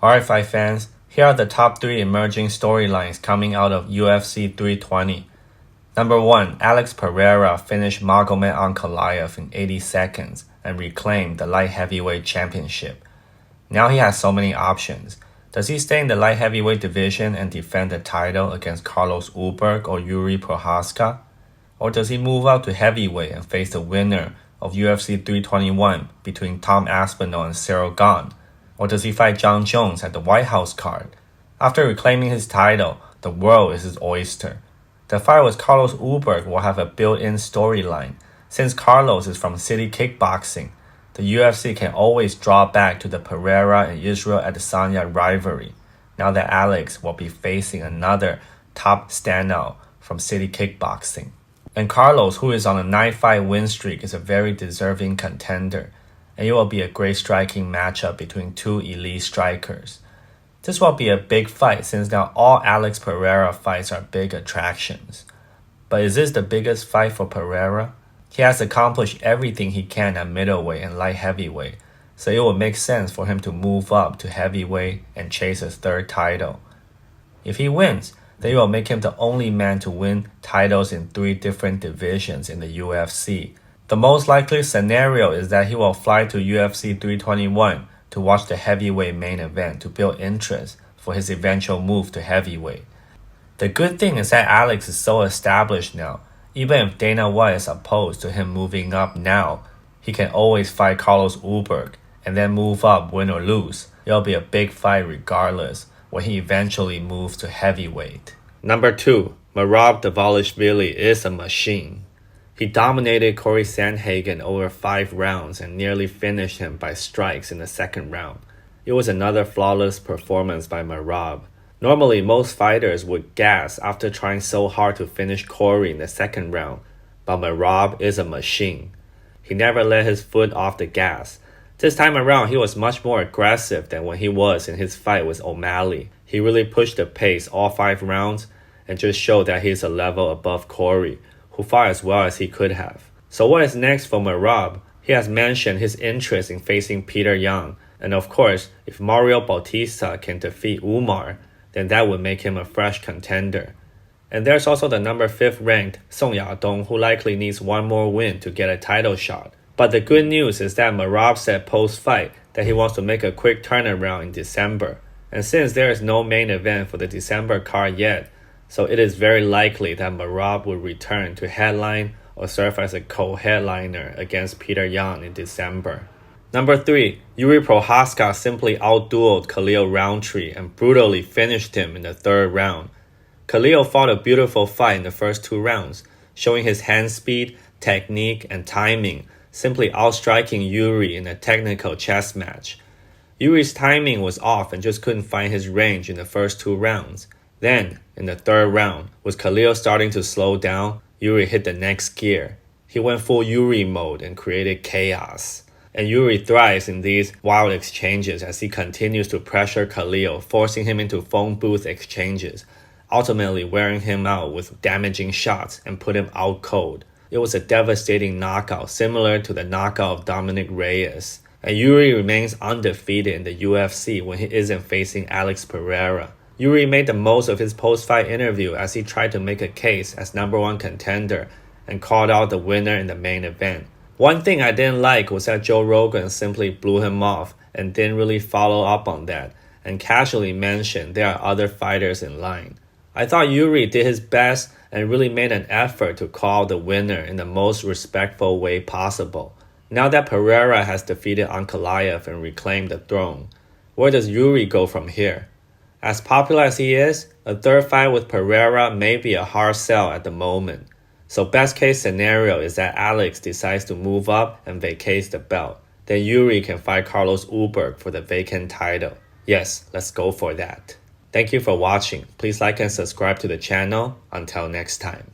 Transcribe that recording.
Alright, fight fans, here are the top 3 emerging storylines coming out of UFC 320. Number 1, Alex Pereira finished Magomed Ankalaev in 80 seconds and reclaimed the light heavyweight championship. Now he has so many options. Does he stay in the light heavyweight division and defend the title against Carlos Ulberg or Jiri Prochazka? Or does he move up to heavyweight and face the winner of UFC 321 between Tom Aspinall and Cyril Gane? Or does he fight Jon Jones at the White House card? After reclaiming his title, the world is his oyster. The fight with Carlos Ulberg will have a built-in storyline. Since Carlos is from City Kickboxing, the UFC can always draw back to the Pereira and Israel Adesanya rivalry, now that Alex will be facing another top standout from City Kickboxing. And Carlos, who is on a 9-fight win streak, is a very deserving contender, and it will be a great striking matchup between two elite strikers. This will be a big fight since now all Alex Pereira fights are big attractions. But is this the biggest fight for Pereira? He has accomplished everything he can at middleweight and light heavyweight, so it would make sense for him to move up to heavyweight and chase his third title. If he wins, then it will make him the only man to win titles in 3 different divisions in the UFC. The most likely scenario is that he will fly to UFC 321 to watch the heavyweight main event to build interest for his eventual move to heavyweight. The good thing is that Alex is so established now. Even if Dana White is opposed to him moving up now, he can always fight Carlos Ulberg and then move up, win or lose. It'll be a big fight regardless when he eventually moves to heavyweight. Number 2, Merab Dvalishvili is a machine. He dominated Corey Sandhagen over 5 rounds and nearly finished him by strikes in the second round. It was another flawless performance by Merab. Normally, most fighters would gas after trying so hard to finish Corey in the second round, but Merab is a machine. He never let his foot off the gas. This time around, he was much more aggressive than when he was in his fight with O'Malley. He really pushed the pace all 5 rounds and just showed that he's a level above Corey, who fought as well as he could have. So what is next for Merab? He has mentioned his interest in facing Peter Yan, and of course, if Mario Bautista can defeat Umar, then that would make him a fresh contender. And there's also the number 5th ranked Song Yadong, who likely needs one more win to get a title shot. But the good news is that Merab said post-fight that he wants to make a quick turnaround in December. And since there is no main event for the December card yet, so it is very likely that Merab will return to headline or serve as a co-headliner against Peter Yan in December. Number 3, Jiri Prochazka simply outdueled Khalil Roundtree and brutally finished him in the 3rd round. Khalil fought a beautiful fight in the first 2 rounds, showing his hand speed, technique, and timing, simply outstriking Jiri in a technical chess match. Jiri's timing was off and just couldn't find his range in the first 2 rounds. Then, in the 3rd round, with Khalil starting to slow down, Jiri hit the next gear. He went full Jiri mode and created chaos. And Jiri thrives in these wild exchanges as he continues to pressure Khalil, forcing him into phone booth exchanges, ultimately wearing him out with damaging shots and put him out cold. It was a devastating knockout, similar to the knockout of Dominic Reyes. And Jiri remains undefeated in the UFC when he isn't facing Alex Pereira. Jiri made the most of his post-fight interview as he tried to make a case as number 1 contender and called out the winner in the main event. One thing I didn't like was that Joe Rogan simply blew him off and didn't really follow up on that and casually mentioned there are other fighters in line. I thought Jiri did his best and really made an effort to call the winner in the most respectful way possible. Now that Pereira has defeated Ankalaev and reclaimed the throne, where does Jiri go from here? As popular as he is, a 3rd fight with Pereira may be a hard sell at the moment. So best case scenario is that Alex decides to move up and vacates the belt. Then Jiri can fight Carlos Ulberg for the vacant title. Yes, let's go for that. Thank you for watching. Please like and subscribe to the channel. Until next time.